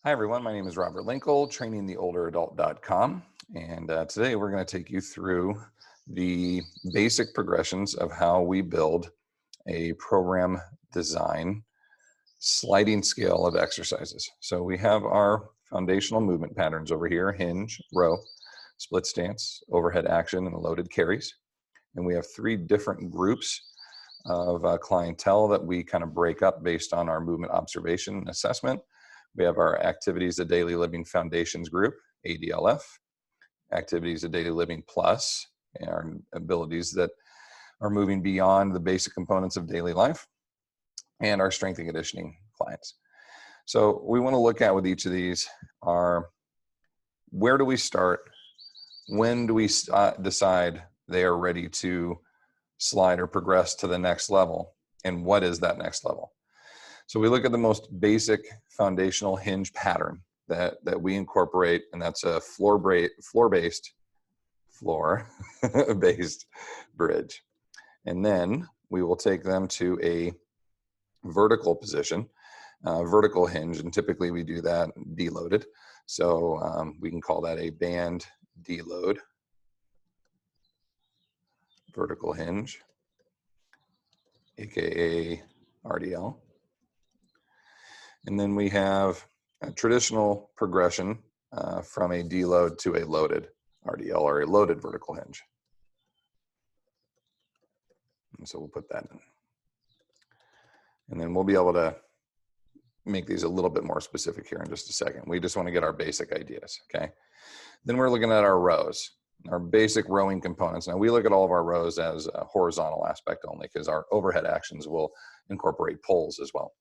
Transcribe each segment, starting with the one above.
Hi, everyone. My name is Robert Linkle, trainingtheolderadult.com. And today we're going to take you through the basic progressions of how we build a program design sliding scale of exercises. So we have our foundational movement patterns over here: hinge, row, split stance, overhead action, and loaded carries. And we have three different groups of clientele that we kind of break up based on our movement observation and assessment. We have our Activities of Daily Living Foundations group, ADLF, Activities of Daily Living Plus, our abilities that are moving beyond the basic components of daily life, and our strength and conditioning clients. So we want to look at with each of these are, where do we start? When do we decide they are ready to slide or progress to the next level? And what is that next level? So we look at the most basic foundational hinge pattern that we incorporate, and that's a floor-based bridge. And then we will take them to a vertical position, vertical hinge, and typically we do that deloaded. So we can call that a band deload vertical hinge, aka RDL. And then we have a traditional progression from a deload to a loaded RDL, or a loaded vertical hinge. And so we'll put that in. And then we'll be able to make these a little bit more specific here in just a second. We just want to get our basic ideas, okay? Then we're looking at our rows, our basic rowing components. Now we look at all of our rows as a horizontal aspect only, because our overhead actions will incorporate pulls as well.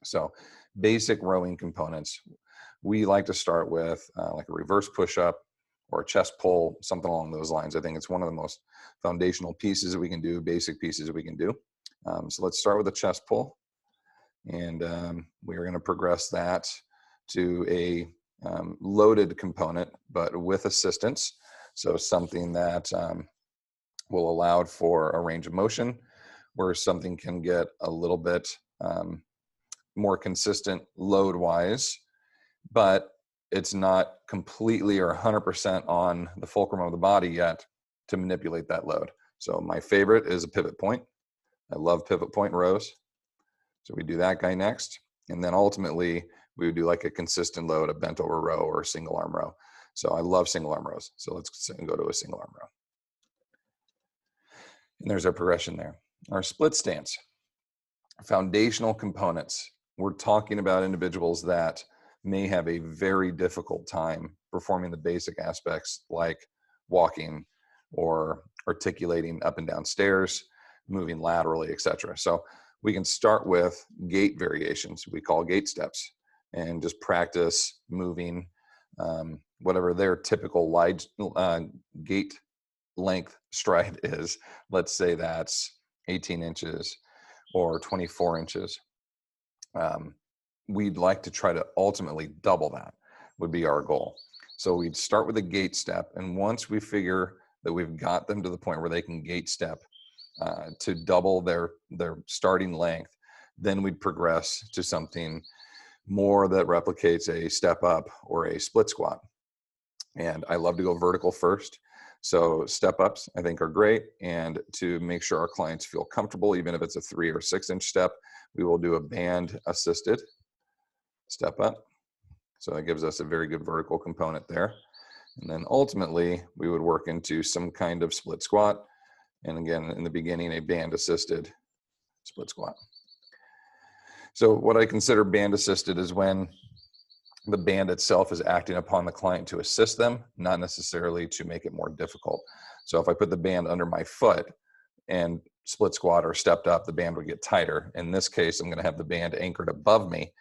So basic rowing components, we like to start with like a reverse push-up or a chest pull, something along those lines. I think it's one of the most foundational pieces that we can do, basic pieces that we can do. So let's start with a chest pull. And we are going to progress that to a loaded component, but with assistance. So something that will allow for a range of motion, where something can get a little bit more consistent load wise, but it's not completely or 100% on the fulcrum of the body yet to manipulate that load. So my favorite is a pivot point. I love pivot point rows. So we do that guy next. And then ultimately we would do like a consistent load, a bent over row or a single arm row. So I love single arm rows. So let's go to a single arm row. And there's our progression there. Our split stance, foundational components. We're talking about individuals that may have a very difficult time performing the basic aspects like walking or articulating up and down stairs, moving laterally, etc. So we can start with gait variations, we call gait steps, and just practice moving whatever their typical gait length stride is. Let's say that's 18 inches or 24 inches. We'd like to try to ultimately double that, would be our goal. So we'd start with a gait step, and once we figure that we've got them to the point where they can gait step to double their starting length, then we'd progress to something more that replicates a step up or a split squat. And I love to go vertical first. So step ups I think are great, and to make sure our clients feel comfortable, even if it's a 3 or 6 inch step, we will do a band assisted step up. So that gives us a very good vertical component there. And then ultimately we would work into some kind of split squat. And again, in the beginning, a band assisted split squat. So what I consider band assisted is when the band itself is acting upon the client to assist them, not necessarily to make it more difficult. So if I put the band under my foot and split squat or stepped up, the band would get tighter. In this case, I'm going to have the band anchored above me.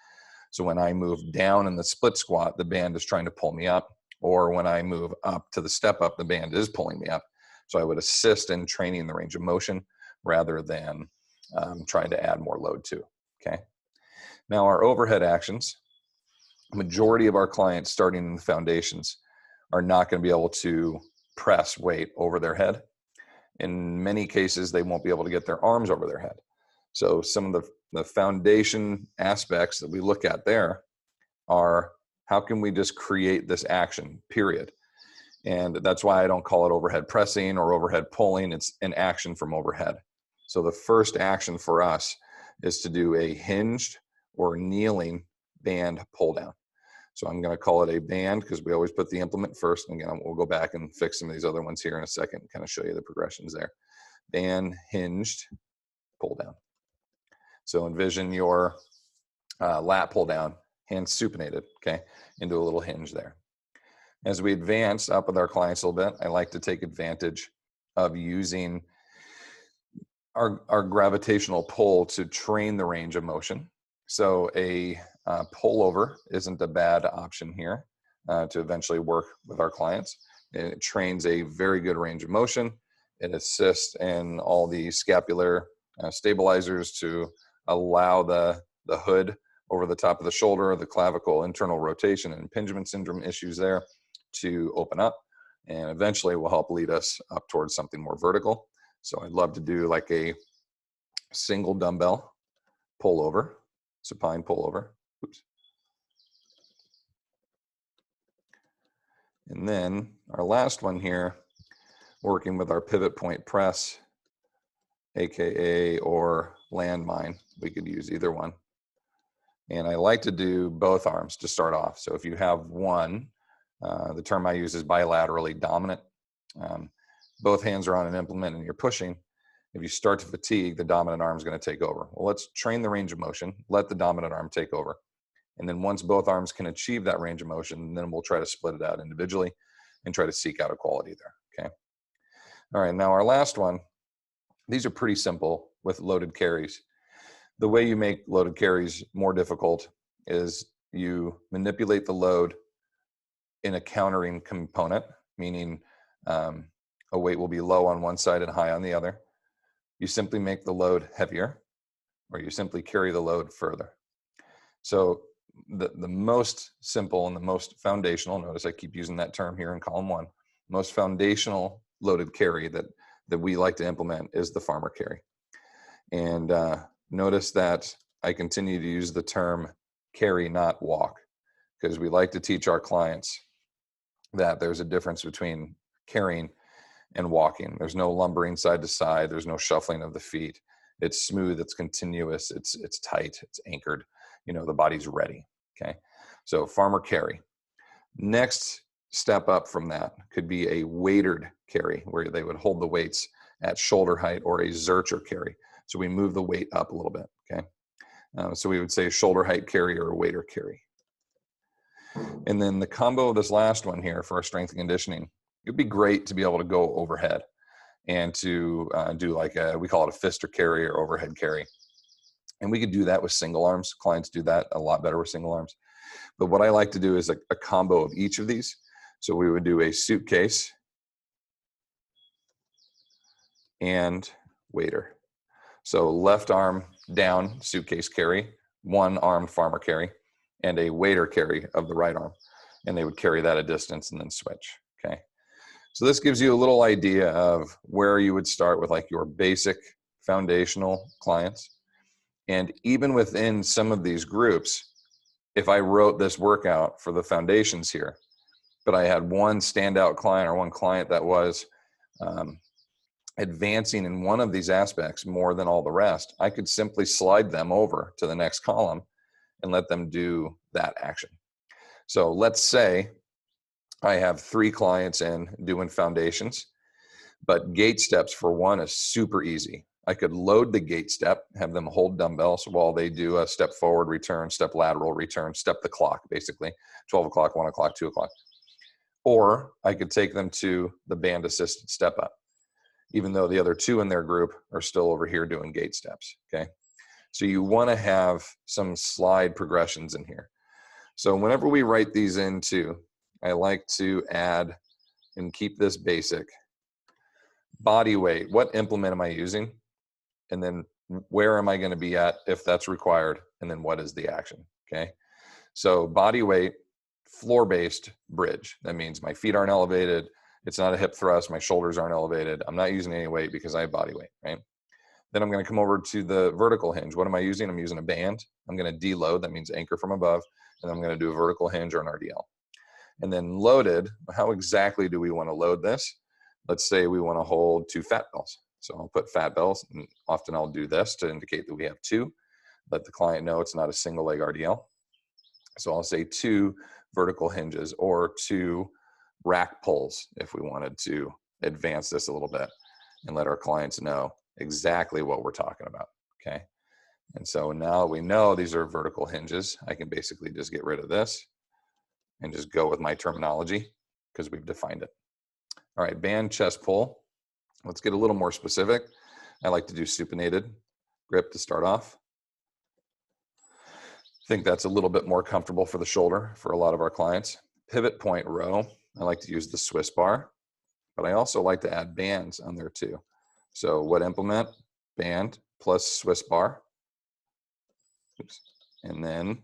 So when I move down in the split squat, the band is trying to pull me up. Or when I move up to the step up, the band is pulling me up. So I would assist in training the range of motion rather than trying to add more load to. Okay. Now our overhead actions, majority of our clients starting in the foundations are not going to be able to press weight over their head. In many cases, they won't be able to get their arms over their head. So some of the foundation aspects that we look at there are, how can we just create this action, period? And that's why I don't call it overhead pressing or overhead pulling. It's an action from overhead. So the first action for us is to do a hinged or kneeling band pull down. So I'm going to call it a band because we always put the implement first. And again, we'll go back and fix some of these other ones here in a second, kind of show you the progressions there. Band, hinged, pull down. So envision your lat pull down, hands supinated, okay, into a little hinge there. As we advance up with our clients a little bit, I like to take advantage of using our gravitational pull to train the range of motion. So a pull over isn't a bad option here to eventually work with our clients. It trains a very good range of motion. It assists in all the scapular stabilizers to allow the hood over the top of the shoulder, the clavicle internal rotation and impingement syndrome issues there to open up, and eventually will help lead us up towards something more vertical. So I'd love to do like a single dumbbell pull over, supine pull over. Oops. And then our last one here, working with our pivot point press, AKA or landmine. We could use either one. And I like to do both arms to start off. So if you have one, the term I use is bilaterally dominant. Both hands are on an implement and you're pushing. If you start to fatigue, the dominant arm is going to take over. Well, let's train the range of motion. Let the dominant arm take over. And then once both arms can achieve that range of motion, then we'll try to split it out individually and try to seek out equality there, okay? All right, now our last one, these are pretty simple with loaded carries. The way you make loaded carries more difficult is you manipulate the load in a countering component, meaning a weight will be low on one side and high on the other. You simply make the load heavier, or you simply carry the load further. So the most simple and the most foundational, notice I keep using that term here in column 1, most foundational loaded carry that we like to implement is the farmer carry. And notice that I continue to use the term carry, not walk, because we like to teach our clients that there's a difference between carrying and walking. There's no lumbering side to side. There's no shuffling of the feet. It's smooth, it's continuous, it's tight, it's anchored. You know, the body's ready, okay? So farmer carry. Next step up from that could be a weighted carry, where they would hold the weights at shoulder height, or a Zercher carry. So we move the weight up a little bit, okay? So we would say shoulder height carry or a weighted carry. And then the combo of this last one here for our strength and conditioning, it'd be great to be able to go overhead and to do like we call it a fister carry or overhead carry. And we could do that with single arms. Clients do that a lot better with single arms. But what I like to do is a combo of each of these. So we would do a suitcase and waiter. So left arm down suitcase carry, one armed farmer carry, and a waiter carry of the right arm. And they would carry that a distance and then switch, okay? So this gives you a little idea of where you would start with like your basic foundational clients. And even within some of these groups, if I wrote this workout for the foundations here, but I had one standout client or one client that was advancing in one of these aspects more than all the rest, I could simply slide them over to the next column and let them do that action. So let's say I have 3 clients in doing foundations, but gate steps for one is super easy. I could load the gate step, have them hold dumbbells while they do a step forward return, step lateral return, step the clock, basically 12 o'clock, 1 o'clock, 2 o'clock. Or I could take them to the band assisted step up, even though the other 2 in their group are still over here doing gate steps, okay? So you wanna have some slide progressions in here. So whenever we write these into, I like to add and keep this basic. Body weight, what implement am I using? And then where am I going to be at if that's required? And then what is the action, okay? So body weight, floor-based bridge. That means my feet aren't elevated. It's not a hip thrust. My shoulders aren't elevated. I'm not using any weight because I have body weight, right? Then I'm going to come over to the vertical hinge. What am I using? I'm using a band. I'm going to deload, that means anchor from above, and I'm going to do a vertical hinge or an RDL. And then loaded, how exactly do we want to load this? Let's say we want to hold 2 fat bells. So I'll put fat bells, and often I'll do this to indicate that we have 2. Let the client know it's not a single leg RDL. So I'll say 2 vertical hinges or 2 rack pulls if we wanted to advance this a little bit and let our clients know exactly what we're talking about, okay? And so now we know these are vertical hinges, I can basically just get rid of this and just go with my terminology because we've defined it. All right, band chest pull. Let's get a little more specific. I like to do supinated grip to start off. I think that's a little bit more comfortable for the shoulder for a lot of our clients. Pivot point row, I like to use the Swiss bar, but I also like to add bands on there too. So what implement? Band plus Swiss bar. Oops. And then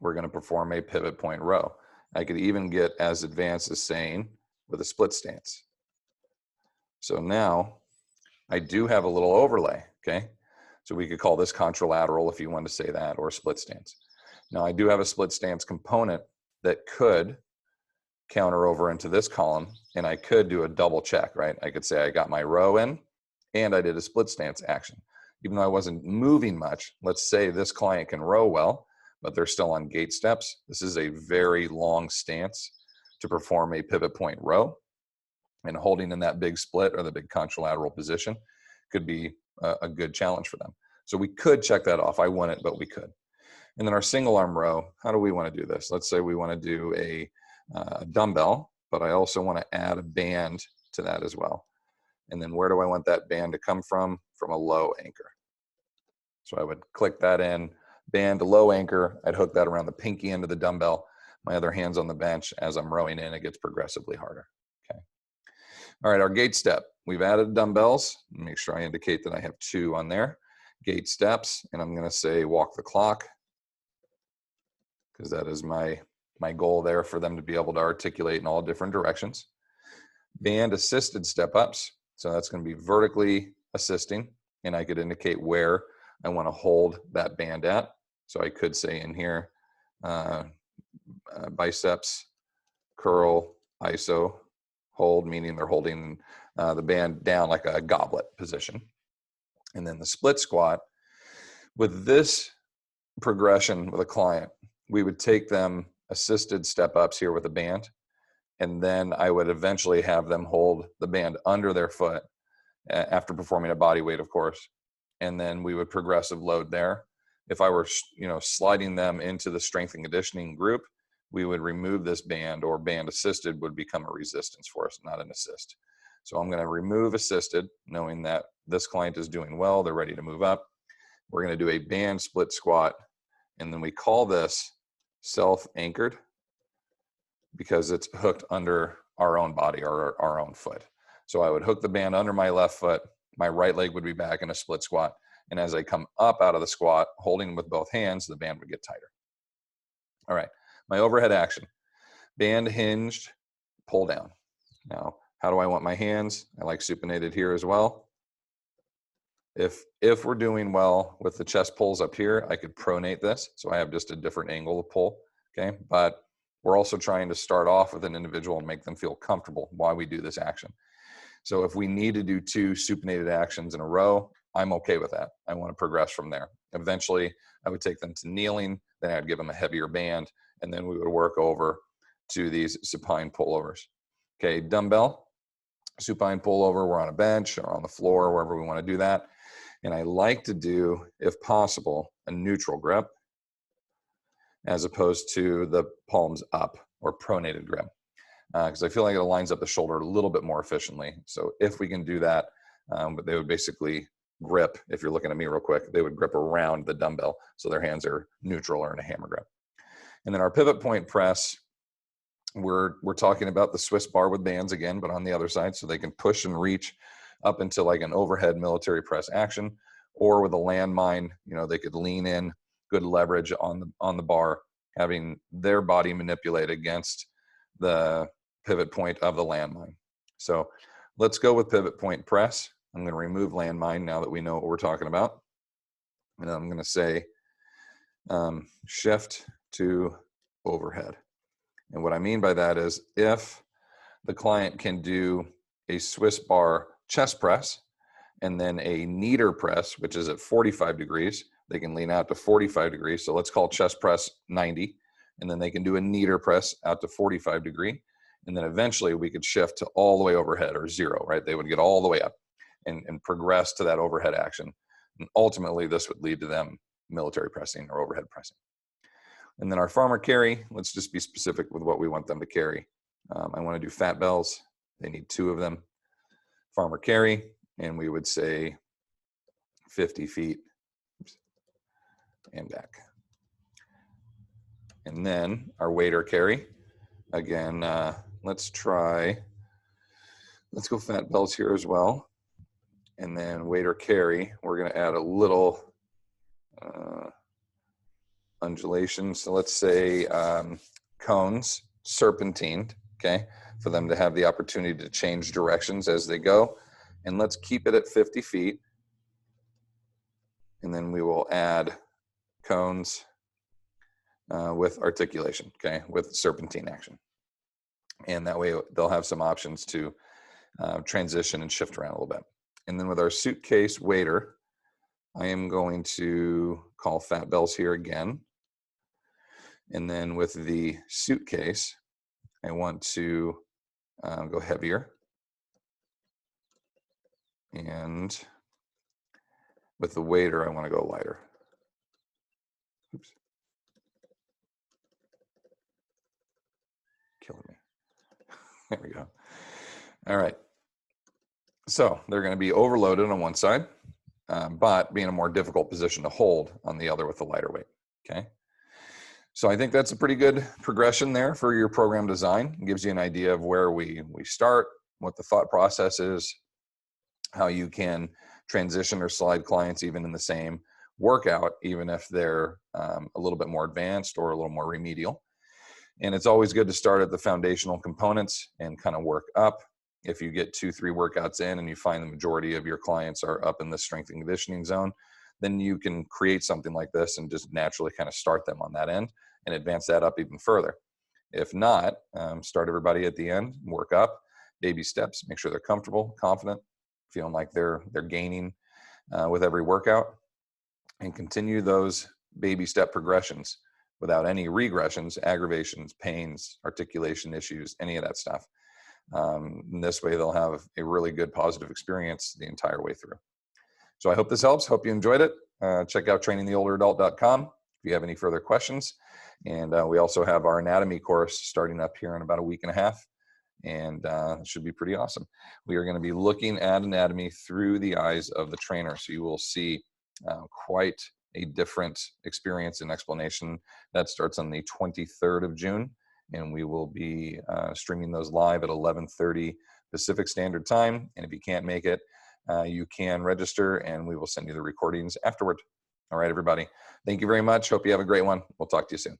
we're going to perform a pivot point row. I could even get as advanced as saying with a split stance. So now I do have a little overlay, okay? So we could call this contralateral if you want to say that, or split stance. Now I do have a split stance component that could counter over into this column, and I could do a double check, right? I could say I got my row in and I did a split stance action. Even though I wasn't moving much, let's say this client can row well, but they're still on gate steps. This is a very long stance to perform a pivot point row, and holding in that big split or the big contralateral position could be a good challenge for them. So we could check that off. I wouldn't, but we could. And then our single arm row, how do we want to do this? Let's say we want to do a dumbbell, but I also want to add a band to that as well. And then where do I want that band to come from? From a low anchor. So I would click that in, band to low anchor. I'd hook that around the pinky end of the dumbbell. My other hand's on the bench. As I'm rowing in, it gets progressively harder. Okay. All right, our gate step. We've added dumbbells. Make sure I indicate that I have 2 on there. Gate steps, and I'm going to say walk the clock, because that is my goal there for them to be able to articulate in all different directions. Band assisted step ups. So that's going to be vertically assisting, and I could indicate where I want to hold that band at. So I could say in here, biceps, curl, iso, hold, meaning they're holding the band down like a goblet position. And then the split squat, with this progression with a client, we would take them assisted step ups here with a band, and then I would eventually have them hold the band under their foot after performing a body weight, of course, and then we would progressive load there. If I were, sliding them into the strength and conditioning group, we would remove this band, or band assisted would become a resistance for us, not an assist. So I'm going to remove assisted, knowing that this client is doing well, they're ready to move up. We're going to do a band split squat, and then we call this self-anchored because it's hooked under our own body or our own foot. So I would hook the band under my left foot, my right leg would be back in a split squat, and as I come up out of the squat, holding with both hands, the band would get tighter. All right, my overhead action. Band hinged, pull down. Now, how do I want my hands? I like supinated here as well. If we're doing well with the chest pulls up here, I could pronate this, so I have just a different angle of pull, okay? But we're also trying to start off with an individual and make them feel comfortable while we do this action. So if we need to do 2 supinated actions in a row, I'm okay with that. I want to progress from there. Eventually, I would take them to kneeling, then I'd give them a heavier band, and then we would work over to these supine pullovers. Okay, dumbbell, supine pullover, we're on a bench or on the floor, wherever we want to do that. And I like to do, if possible, a neutral grip as opposed to the palms up or pronated grip, because I feel like it aligns up the shoulder a little bit more efficiently. So if we can do that, but they would basically grip, if you're looking at me real quick, they would grip around the dumbbell so their hands are neutral or in a hammer grip. And then our pivot point press, we're talking about the Swiss bar with bands again, but on the other side, so they can push and reach up into like an overhead military press action, or with a landmine, they could lean in, good leverage on the bar, having their body manipulate against the pivot point of the landmine. So let's go with pivot point press. I'm going to remove landmine now that we know what we're talking about. And I'm going to say shift to overhead. And what I mean by that is if the client can do a Swiss bar chest press and then a Nieder press, which is at 45 degrees, they can lean out to 45 degrees. So let's call chest press 90. And then they can do a Nieder press out to 45 degree. And then eventually we could shift to all the way overhead or zero, right? They would get all the way up and progress to that overhead action. And ultimately this would lead to them military pressing or overhead pressing. And then our farmer carry, let's just be specific with what we want them to carry. I want to do fat bells. They need 2 of them. Farmer carry, and we would say 50 feet and back. And then our wader carry, again, let's go fat bells here as well. And then wader carry, we're going to add a little undulation. So let's say cones, serpentined, okay, for them to have the opportunity to change directions as they go. And let's keep it at 50 feet. And then we will add cones with articulation, okay, with serpentine action. And that way they'll have some options to transition and shift around a little bit. And then with our suitcase wader, I am going to call fat bells here again. And then with the suitcase, I want to go heavier. And with the wader, I want to go lighter. Oops. Killing me. There we go. All right. So they're going to be overloaded on one side, but be in a more difficult position to hold on the other with the lighter weight. Okay. So I think that's a pretty good progression there for your program design. It gives you an idea of where we start, what the thought process is, how you can transition or slide clients even in the same workout, even if they're a little bit more advanced or a little more remedial. And it's always good to start at the foundational components and kind of work up. If you get 2-3 workouts in and you find the majority of your clients are up in the strength and conditioning zone, then you can create something like this and just naturally kind of start them on that end and advance that up even further. If not, start everybody at the end, work up, baby steps, make sure they're comfortable, confident, feeling like they're gaining with every workout, and continue those baby step progressions without any regressions, aggravations, pains, articulation issues, any of that stuff. In this way, they'll have a really good positive experience the entire way through. So I hope this helps. Hope you enjoyed it. Check out trainingtheolderadult.com if you have any further questions. And we also have our anatomy course starting up here in about a week and a half. And it should be pretty awesome. We are going to be looking at anatomy through the eyes of the trainer. So you will see quite a different experience and explanation. That starts on the 23rd of June. And we will be streaming those live at 11:30 Pacific Standard Time. And if you can't make it, you can register and we will send you the recordings afterward. All right, everybody. Thank you very much. Hope you have a great one. We'll talk to you soon.